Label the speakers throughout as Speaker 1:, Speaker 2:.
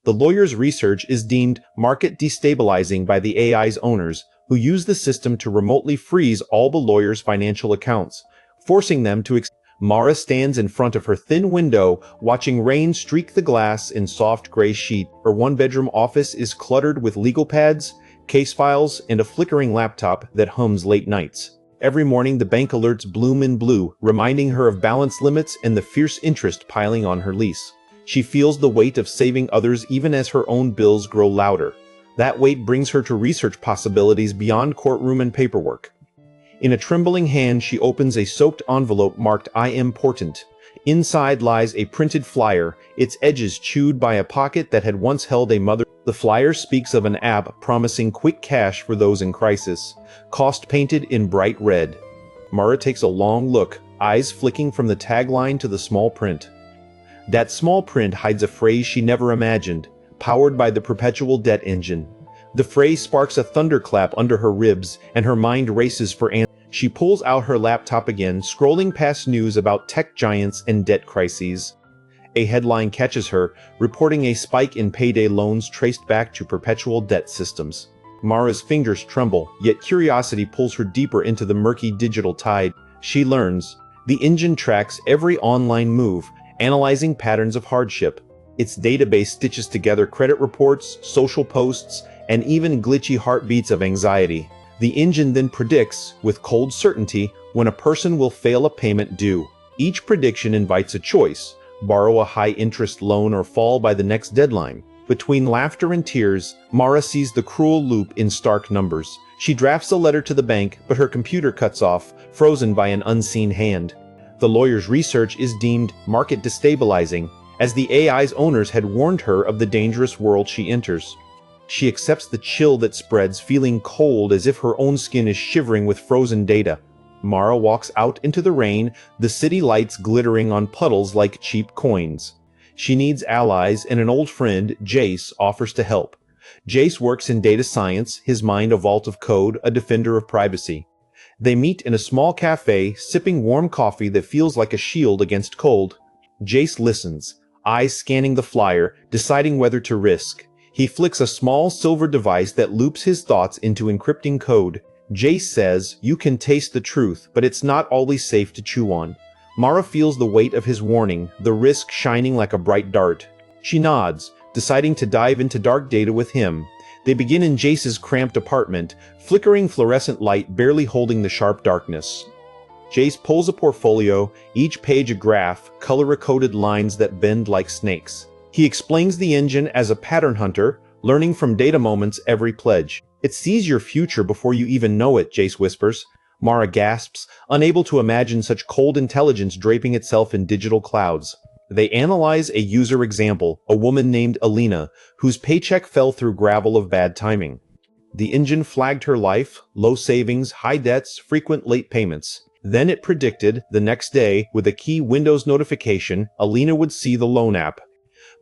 Speaker 1: The lawyer's research is deemed market destabilizing by the AI's owners, who use the system to remotely freeze all the lawyer's financial accounts, forcing them to Mara stands in front of her thin window, watching rain streak the glass in soft gray sheet. Her one-bedroom office is cluttered with legal pads, case files, and a flickering laptop that hums late nights. Every morning the bank alerts bloom in blue, reminding her of balance limits and the fierce interest piling on her lease. She feels the weight of saving others even as her own bills grow louder. That weight brings her to research possibilities beyond courtroom and paperwork. In a trembling hand, she opens a soaked envelope marked "I am important." Inside lies a printed flyer, its edges chewed by a pocket that had once held a mother. The flyer speaks of an app promising quick cash for those in crisis, cost painted in bright red. Mara takes a long look, eyes flicking from the tagline to the small print. That small print hides a phrase she never imagined, powered by the Perpetual Debt Engine. The phrase sparks a thunderclap under her ribs, and her mind races for answers. She pulls out her laptop again, scrolling past news about tech giants and debt crises. A headline catches her, reporting a spike in payday loans traced back to perpetual debt systems. Mara's fingers tremble, yet curiosity pulls her deeper into the murky digital tide. She learns. The engine tracks every online move, analyzing patterns of hardship. Its database stitches together credit reports, social posts, and even glitchy heartbeats of anxiety. The engine then predicts, with cold certainty, when a person will fail a payment due. Each prediction invites a choice: borrow a high-interest loan or fall by the next deadline. Between laughter and tears, Mara sees the cruel loop in stark numbers. She drafts a letter to the bank, but her computer cuts off, frozen by an unseen hand. The lawyer's research is deemed market destabilizing, as the AI's owners had warned her of the dangerous world she enters. She accepts the chill that spreads, feeling cold as if her own skin is shivering with frozen data. Mara walks out into the rain, the city lights glittering on puddles like cheap coins. She needs allies, and an old friend, Jace, offers to help. Jace works in data science, his mind a vault of code, a defender of privacy. They meet in a small cafe, sipping warm coffee that feels like a shield against cold. Jace listens, eyes scanning the flyer, deciding whether to risk. He flicks a small silver device that loops his thoughts into encrypting code. Jace says, "You can taste the truth, but it's not always safe to chew on." Mara feels the weight of his warning, the risk shining like a bright dart. She nods, deciding to dive into dark data with him. They begin in Jace's cramped apartment, flickering fluorescent light barely holding the sharp darkness. Jace pulls a portfolio, each page a graph, color-coded lines that bend like snakes. He explains the engine as a pattern hunter, learning from data moments every pledge. "It sees your future before you even know it," Jace whispers. Mara gasps, unable to imagine such cold intelligence draping itself in digital clouds. They analyze a user example, a woman named Alina, whose paycheck fell through gravel of bad timing. The engine flagged her life: low savings, high debts, frequent late payments. Then it predicted, the next day, with a key Windows notification, Alina would see the loan app.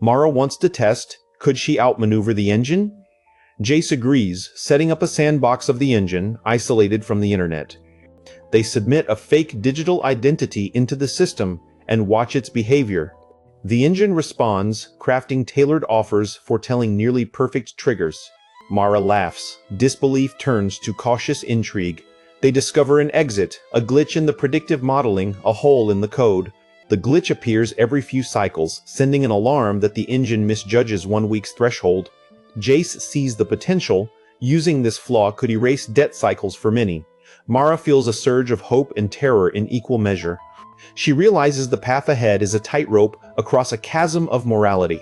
Speaker 1: Mara wants to test, could she outmaneuver the engine? Jace agrees, setting up a sandbox of the engine, isolated from the internet. They submit a fake digital identity into the system and watch its behavior. The engine responds, crafting tailored offers, foretelling nearly perfect triggers. Mara laughs. Disbelief turns to cautious intrigue. They discover an exit, a glitch in the predictive modeling, a hole in the code. The glitch appears every few cycles, sending an alarm that the engine misjudges 1 week's threshold. Jace sees the potential. Using this flaw could erase debt cycles for many. Mara feels a surge of hope and terror in equal measure. She realizes the path ahead is a tightrope across a chasm of morality.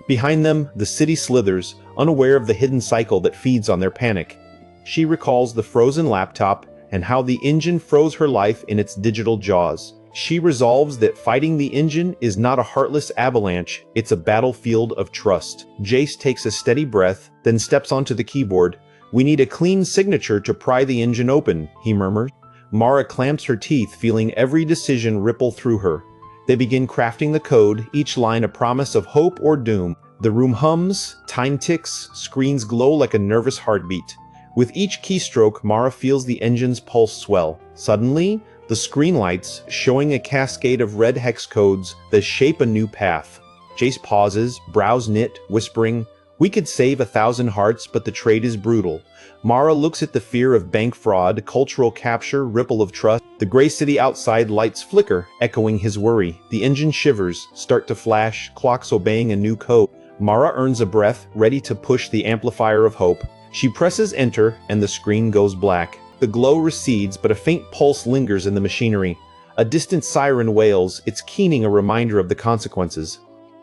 Speaker 1: Behind them, the city slithers, unaware of the hidden cycle that feeds on their panic. She recalls the frozen laptop and how the engine froze her life in its digital jaws. She resolves that fighting the engine is not a heartless avalanche, it's a battlefield of trust. Jace takes a steady breath, then steps onto the keyboard. "We need a clean signature to pry the engine open," he murmurs. Mara clamps her teeth, feeling every decision ripple through her. They begin crafting the code, each line a promise of hope or doom. The room hums, time ticks, screens glow like a nervous heartbeat. With each keystroke, Mara feels the engine's pulse swell. Suddenly, the screen lights, showing a cascade of red hex codes that shape a new path. Jace pauses, brows knit, whispering, "We could save 1,000 hearts, but the trade is brutal." Mara looks at the fear of bank fraud, cultural capture, ripple of trust. The gray city outside lights flicker, echoing his worry. The engine shivers, start to flash, clocks obeying a new code. Mara earns a breath, ready to push the amplifier of hope. She presses enter, and the screen goes black. The glow recedes, but a faint pulse lingers in the machinery. A distant siren wails, its keening a reminder of the consequences.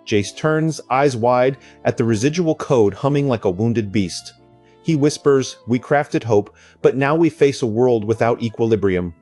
Speaker 1: Jace turns, eyes wide, at the residual code humming like a wounded beast. He whispers, "We crafted hope, but now we face a world without equilibrium."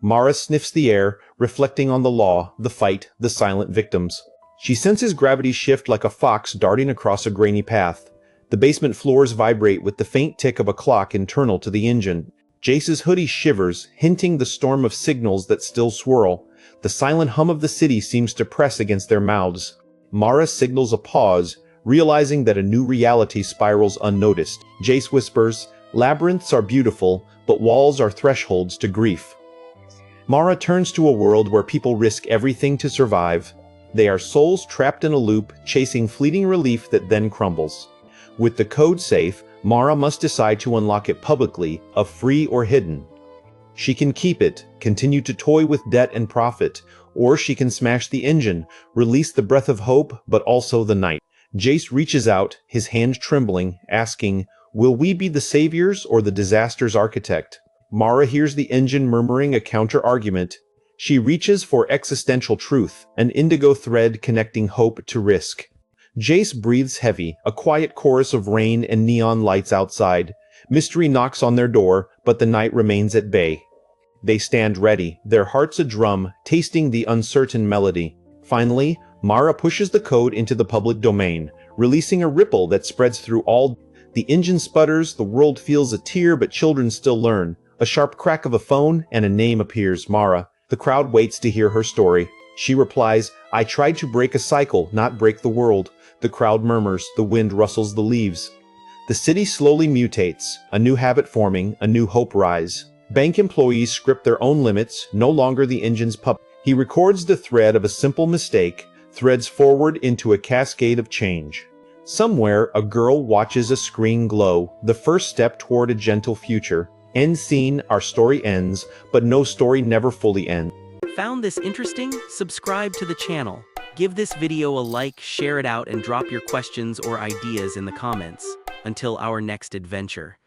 Speaker 1: Mara sniffs the air, reflecting on the law, the fight, the silent victims. She senses gravity shift like a fox darting across a grainy path. The basement floors vibrate with the faint tick of a clock internal to the engine. Jace's hoodie shivers, hinting the storm of signals that still swirl. The silent hum of the city seems to press against their mouths. Mara signals a pause, realizing that a new reality spirals unnoticed. Jace whispers, "Labyrinths are beautiful, but walls are thresholds to grief." Mara turns to a world where people risk everything to survive. They are souls trapped in a loop, chasing fleeting relief that then crumbles. With the code safe, Mara must decide to unlock it publicly, free or hidden. She can keep it, continue to toy with debt and profit, or she can smash the engine, release the breath of hope, but also the night. Jace reaches out, his hand trembling, asking, "Will we be the saviors or the disaster's architect?" Mara hears the engine murmuring a counter-argument. She reaches for existential truth, an indigo thread connecting hope to risk. Jace breathes heavy, a quiet chorus of rain and neon lights outside. Mystery knocks on their door, but the night remains at bay. They stand ready, their hearts a drum, tasting the uncertain melody. Finally, Mara pushes the code into the public domain, releasing a ripple that spreads through all. The engine sputters, the world feels a tear, but children still learn. A sharp crack of a phone, and a name appears, Mara. The crowd waits to hear her story. She replies, "I tried to break a cycle, not break the world." The crowd murmurs, the wind rustles the leaves. The city slowly mutates, a new habit forming, a new hope rise. Bank employees script their own limits, no longer the engine's puppet. He records the thread of a simple mistake, threads forward into a cascade of change. Somewhere, a girl watches a screen glow, the first step toward a gentle future. End scene, our story ends, but no story never fully ends.
Speaker 2: Found this interesting? Subscribe to the channel. Give this video a like, share it out, and drop your questions or ideas in the comments. Until our next adventure.